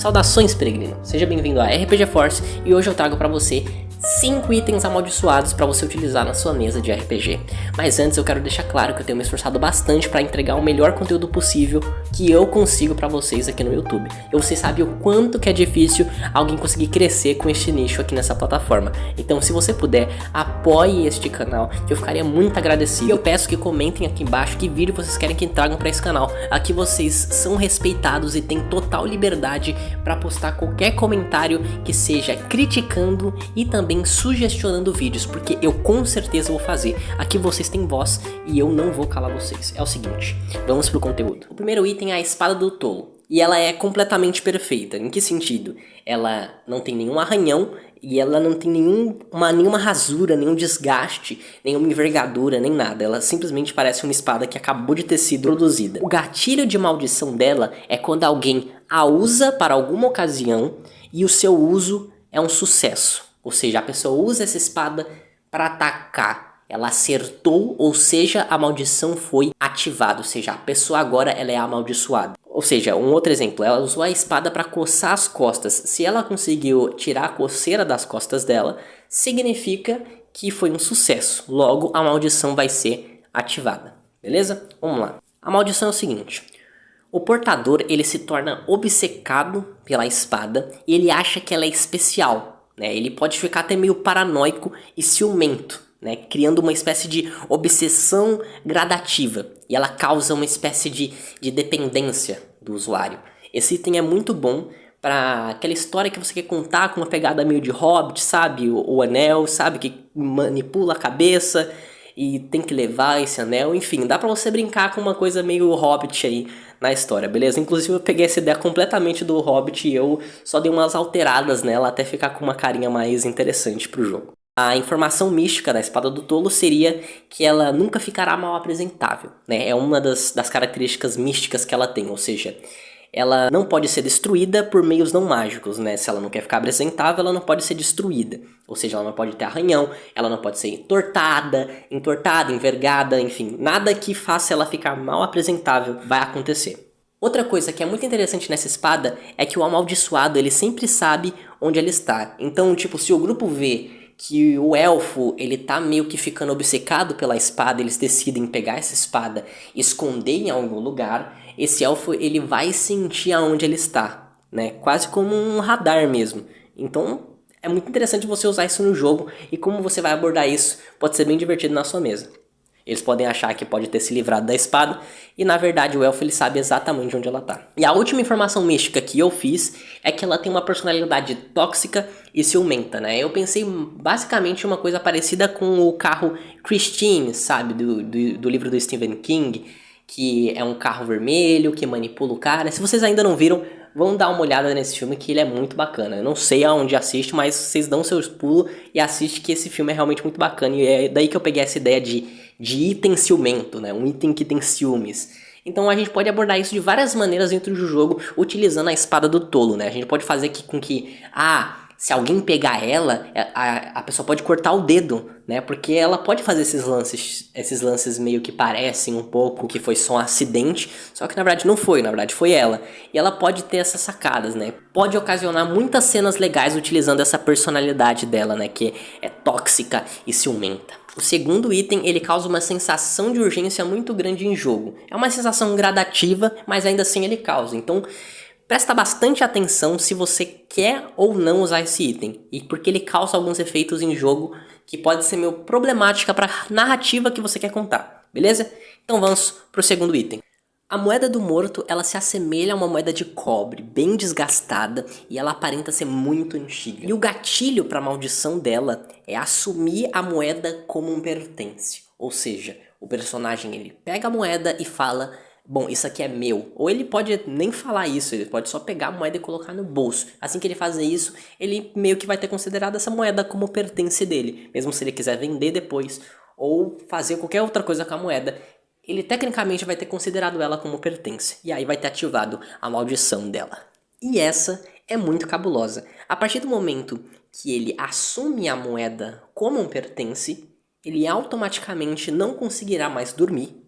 Saudações, peregrino! Seja bem-vindo a RPG Force e hoje eu trago pra você 5 itens amaldiçoados para você utilizar na sua mesa de RPG. Mas antes eu quero deixar claro que eu tenho me esforçado bastante para entregar o melhor conteúdo possível que eu consigo para vocês aqui no YouTube. E vocês sabem o quanto que é difícil alguém conseguir crescer com este nicho aqui nessa plataforma. Então se você puder, apoie este canal, que eu ficaria muito agradecido. E eu peço que comentem aqui embaixo que vídeo vocês querem que tragam para esse canal. Aqui vocês são respeitados e têm total liberdade para postar qualquer comentário que seja criticando e também sugestionando vídeos, porque eu com certeza vou fazer. Aqui vocês têm voz e eu não vou calar vocês. É o seguinte, vamos pro conteúdo. O primeiro item é a espada do tolo. E ela é completamente perfeita. Em que sentido? Ela não tem nenhum arranhão e ela não tem nenhuma rasura, nenhum desgaste, nenhuma envergadura, nem nada. Ela simplesmente parece uma espada que acabou de ter sido produzida. O gatilho de maldição dela é quando alguém a usa para alguma ocasião e o seu uso é um sucesso. Ou seja, a pessoa usa essa espada para atacar. Ela acertou, ou seja, a maldição foi ativada. Ou seja, a pessoa agora ela é amaldiçoada. Ou seja, um outro exemplo, ela usou a espada para coçar as costas. Se ela conseguiu tirar a coceira das costas dela, significa que foi um sucesso. Logo, a maldição vai ser ativada. Beleza? Vamos lá. A maldição é o seguinte. O portador ele se torna obcecado pela espada e ele acha que ela é especial. Ele pode ficar até meio paranoico e ciumento, criando uma espécie de obsessão gradativa. E ela causa uma espécie de dependência do usuário. Esse item é muito bom para aquela história que você quer contar com uma pegada meio de Hobbit, sabe? O anel, sabe? Que manipula a cabeça e tem que levar esse anel. Enfim, dá pra você brincar com uma coisa meio Hobbit aí na história, beleza? Inclusive eu peguei essa ideia completamente do Hobbit e eu só dei umas alteradas nela até ficar com uma carinha mais interessante pro jogo. A informação mística da espada do tolo seria que ela nunca ficará mal apresentável, É uma das características místicas que ela tem, ou seja, ela não pode ser destruída por meios não mágicos, Se ela não quer ficar apresentável, ela não pode ser destruída. Ou seja, ela não pode ter arranhão, ela não pode ser entortada, envergada, enfim. Nada que faça ela ficar mal apresentável vai acontecer. Outra coisa que é muito interessante nessa espada é que o amaldiçoado, ele sempre sabe onde ele está. Então, tipo, se o grupo vê que o elfo, ele tá meio que ficando obcecado pela espada, eles decidem pegar essa espada e esconder em algum lugar, esse elfo, ele vai sentir aonde ele está, Quase como um radar mesmo. Então, é muito interessante você usar isso no jogo e como você vai abordar isso pode ser bem divertido na sua mesa. Eles podem achar que pode ter se livrado da espada e na verdade o elfo ele sabe exatamente onde ela tá. E a última informação mística que eu fiz é que ela tem uma personalidade tóxica e ciumenta, Eu pensei basicamente uma coisa parecida com o carro Christine, sabe, do livro do Stephen King, que é um carro vermelho que manipula o cara. Se vocês ainda não viram, vão dar uma olhada nesse filme que ele é muito bacana. Eu não sei aonde assiste, mas vocês dão seus pulos e assiste que esse filme é realmente muito bacana. E é daí que eu peguei essa ideia de item ciumento, Um item que tem ciúmes. Então a gente pode abordar isso de várias maneiras dentro do jogo, utilizando a espada do tolo, A gente pode fazer com que, se alguém pegar ela, a pessoa pode cortar o dedo, Porque ela pode fazer esses lances meio que parecem um pouco que foi só um acidente, só que na verdade não foi, na verdade foi ela. E ela pode ter essas sacadas, Pode ocasionar muitas cenas legais utilizando essa personalidade dela, Que é tóxica e ciumenta. O segundo item, ele causa uma sensação de urgência muito grande em jogo. É uma sensação gradativa, mas ainda assim ele causa. Então, presta bastante atenção se você quer ou não usar esse item. E porque ele causa alguns efeitos em jogo que pode ser meio problemática para a narrativa que você quer contar. Beleza? Então vamos pro segundo item. A moeda do morto, ela se assemelha a uma moeda de cobre, bem desgastada, e ela aparenta ser muito antiga. E o gatilho para a maldição dela é assumir a moeda como um pertence. Ou seja, o personagem ele pega a moeda e fala, bom, isso aqui é meu. Ou ele pode nem falar isso, ele pode só pegar a moeda e colocar no bolso. Assim que ele fazer isso, ele meio que vai ter considerado essa moeda como pertence dele. Mesmo se ele quiser vender depois, ou fazer qualquer outra coisa com a moeda, ele tecnicamente vai ter considerado ela como pertence. E aí vai ter ativado a maldição dela. E essa é muito cabulosa. A partir do momento que ele assume a moeda como um pertence, ele automaticamente não conseguirá mais dormir,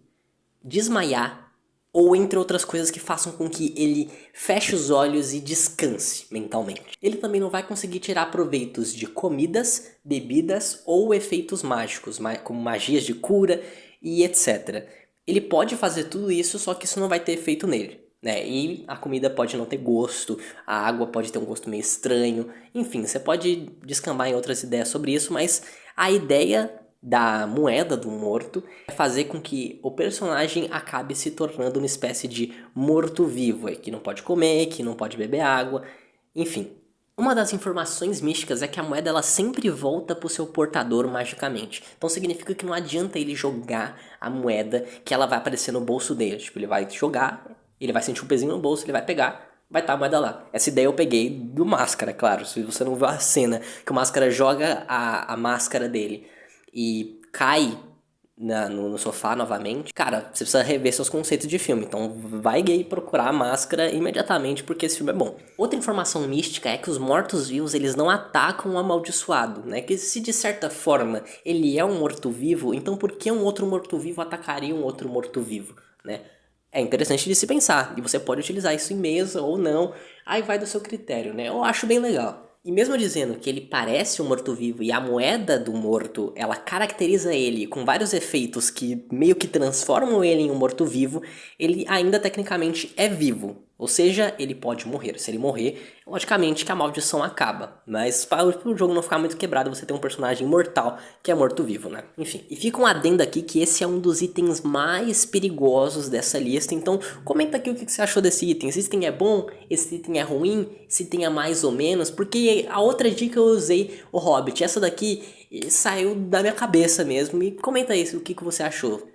desmaiar ou entre outras coisas que façam com que ele feche os olhos e descanse mentalmente. Ele também não vai conseguir tirar proveitos de comidas, bebidas ou efeitos mágicos, como magias de cura e etc. Ele pode fazer tudo isso, só que isso não vai ter efeito nele, né? E a comida pode não ter gosto, a água pode ter um gosto meio estranho, enfim, você pode descambar em outras ideias sobre isso, mas a ideia da moeda do morto é fazer com que o personagem acabe se tornando uma espécie de morto-vivo, que não pode comer, que não pode beber água, enfim. Uma das informações místicas é que a moeda ela sempre volta para o seu portador magicamente. Então significa que não adianta ele jogar a moeda que ela vai aparecer no bolso dele. Tipo, ele vai jogar, ele vai sentir um pezinho no bolso, ele vai pegar, vai estar a moeda lá. Essa ideia eu peguei do Máscara, claro. Se você não viu a cena que o Máscara joga a máscara dele e cai no sofá novamente, cara, você precisa rever seus conceitos de filme. Então vai procurar a Máscara imediatamente, porque esse filme é bom. Outra informação mística é que os mortos-vivos, eles não atacam o amaldiçoado, né? Que se de certa forma ele é um morto-vivo, então por que um outro morto-vivo atacaria um outro morto-vivo, né? É interessante de se pensar, e você pode utilizar isso em mesa ou não, aí vai do seu critério, né? Eu acho bem legal. E mesmo dizendo que ele parece um morto-vivo e a moeda do morto, ela caracteriza ele com vários efeitos que meio que transformam ele em um morto-vivo, ele ainda tecnicamente é vivo. Ou seja, ele pode morrer. Se ele morrer, logicamente que a maldição acaba. Mas para o jogo não ficar muito quebrado, você tem um personagem imortal que é morto-vivo, né? Enfim. E fica um adendo aqui que esse é um dos itens mais perigosos dessa lista. Então, comenta aqui o que você achou desse item. Esse item é bom? Esse item é ruim? Esse item é mais ou menos? Porque a outra dica eu usei o Hobbit. Essa daqui saiu da minha cabeça mesmo. E comenta aí o que você achou.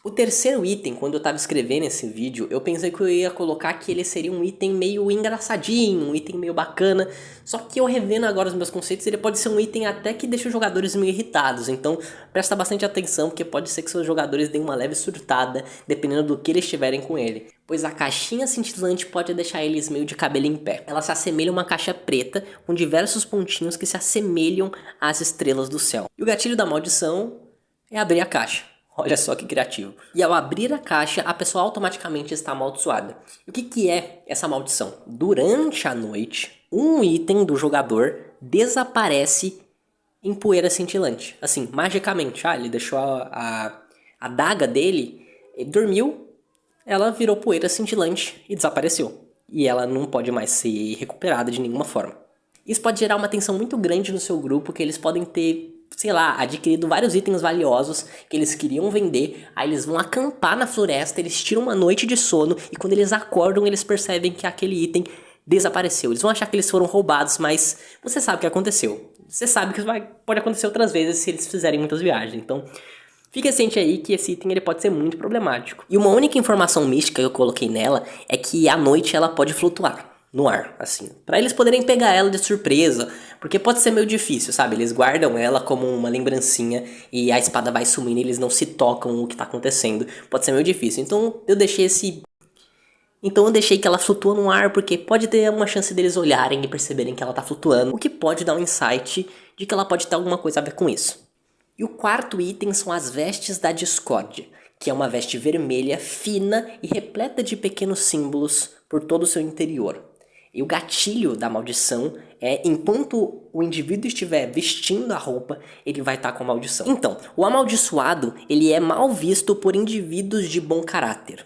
O terceiro item, quando eu estava escrevendo esse vídeo, eu pensei que eu ia colocar que ele seria um item meio engraçadinho, um item meio bacana, só que eu revendo agora os meus conceitos, ele pode ser um item até que deixa os jogadores meio irritados, então presta bastante atenção, porque pode ser que seus jogadores deem uma leve surtada, dependendo do que eles tiverem com ele, pois a caixinha cintilante pode deixar eles meio de cabelo em pé. Ela se assemelha a uma caixa preta, com diversos pontinhos que se assemelham às estrelas do céu. E o gatilho da maldição é abrir a caixa. Olha só que criativo. E ao abrir a caixa, a pessoa automaticamente está amaldiçoada. E o que é essa maldição? Durante a noite, um item do jogador desaparece em poeira cintilante. Assim, magicamente. Ele deixou a adaga dele, ele dormiu, ela virou poeira cintilante e desapareceu. E ela não pode mais ser recuperada de nenhuma forma. Isso pode gerar uma tensão muito grande no seu grupo, que eles podem ter, sei lá, adquirido vários itens valiosos que eles queriam vender, aí eles vão acampar na floresta, eles tiram uma noite de sono e quando eles acordam eles percebem que aquele item desapareceu. Eles vão achar que eles foram roubados, mas você sabe o que aconteceu. Você sabe que isso pode acontecer outras vezes se eles fizerem muitas viagens, então fique ciente aí que esse item ele pode ser muito problemático. E uma única informação mística que eu coloquei nela é que à noite ela pode flutuar no ar, assim, pra eles poderem pegar ela de surpresa, porque pode ser meio difícil, sabe? Eles guardam ela como uma lembrancinha e a espada vai sumindo e eles não se tocam o que tá acontecendo. Pode ser meio difícil. Então eu deixei que ela flutua no ar, porque pode ter uma chance deles olharem e perceberem que ela tá flutuando, o que pode dar um insight de que ela pode ter alguma coisa a ver com isso. E o quarto item são as vestes da discórdia, que é uma veste vermelha, fina e repleta de pequenos símbolos por todo o seu interior. E o gatilho da maldição é, enquanto o indivíduo estiver vestindo a roupa, ele vai estar com a maldição. Então, o amaldiçoado, ele é mal visto por indivíduos de bom caráter.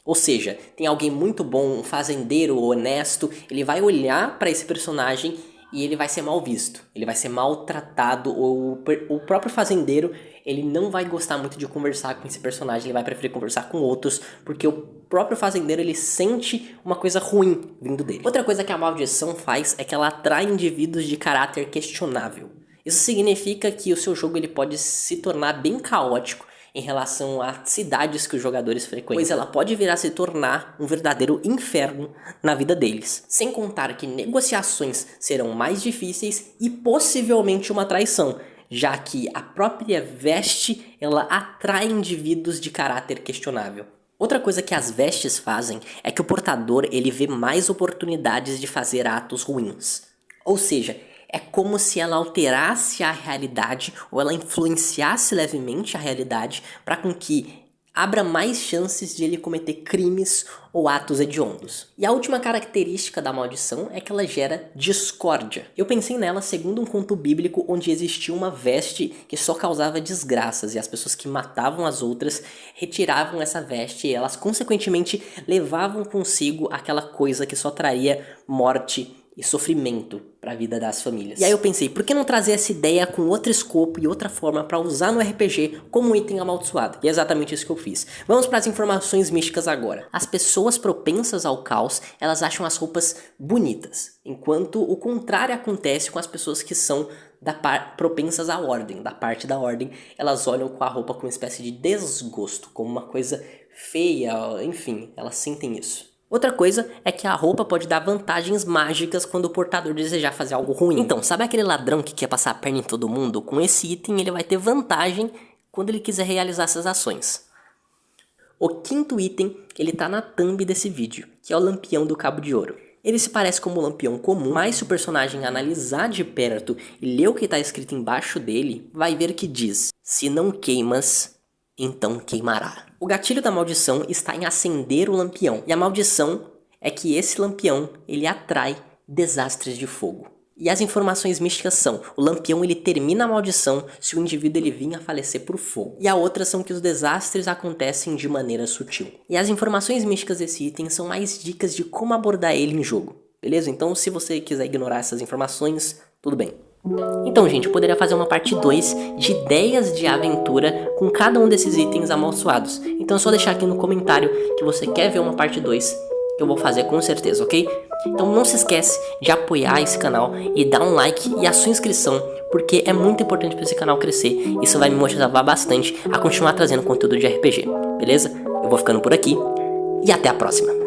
Ou seja, tem alguém muito bom, um fazendeiro honesto, ele vai olhar para esse personagem e ele vai ser mal visto, ele vai ser maltratado, ou o próprio fazendeiro, ele não vai gostar muito de conversar com esse personagem, ele vai preferir conversar com outros, porque o próprio fazendeiro, ele sente uma coisa ruim vindo dele. Outra coisa que a maldição faz é que ela atrai indivíduos de caráter questionável. Isso significa que o seu jogo ele pode se tornar bem caótico em relação a cidades que os jogadores frequentam, pois ela pode vir a se tornar um verdadeiro inferno na vida deles. Sem contar que negociações serão mais difíceis e possivelmente uma traição, já que a própria veste ela atrai indivíduos de caráter questionável. Outra coisa que as vestes fazem é que o portador ele vê mais oportunidades de fazer atos ruins. Ou seja, é como se ela alterasse a realidade ou ela influenciasse levemente a realidade para com que abra mais chances de ele cometer crimes ou atos hediondos. E a última característica da maldição é que ela gera discórdia. Eu pensei nela segundo um conto bíblico onde existia uma veste que só causava desgraças e as pessoas que matavam as outras retiravam essa veste e elas consequentemente levavam consigo aquela coisa que só traria morte e sofrimento para a vida das famílias. E aí eu pensei, por que não trazer essa ideia com outro escopo e outra forma para usar no RPG como um item amaldiçoado? E é exatamente isso que eu fiz. Vamos para as informações místicas agora. As pessoas propensas ao caos, elas acham as roupas bonitas, enquanto o contrário acontece com as pessoas que são propensas à ordem, da parte da ordem. Elas olham com a roupa com uma espécie de desgosto, como uma coisa feia, enfim, elas sentem isso. Outra coisa é que a roupa pode dar vantagens mágicas quando o portador desejar fazer algo ruim. Então, sabe aquele ladrão que quer passar a perna em todo mundo? Com esse item ele vai ter vantagem quando ele quiser realizar essas ações. O quinto item, ele tá na thumb desse vídeo, que é o lampião do cabo de ouro. Ele se parece como um lampião comum, mas se o personagem analisar de perto e ler o que está escrito embaixo dele, vai ver que diz: se não queimas, então queimará. O gatilho da maldição está em acender o lampião. E a maldição é que esse lampião, ele atrai desastres de fogo. E as informações místicas são: o lampião ele termina a maldição se o indivíduo ele vir a falecer por fogo. E a outra são que os desastres acontecem de maneira sutil. E as informações místicas desse item são mais dicas de como abordar ele em jogo. Beleza? Então se você quiser ignorar essas informações, tudo bem. Então, gente, eu poderia fazer uma parte 2 de ideias de aventura com cada um desses itens amaldiçoados. Então é só deixar aqui no comentário que você quer ver uma parte 2, que eu vou fazer com certeza, ok? Então não se esquece de apoiar esse canal e dar um like e a sua inscrição, porque é muito importante para esse canal crescer. Isso vai me motivar bastante a continuar trazendo conteúdo de RPG, beleza? Eu vou ficando por aqui e até a próxima.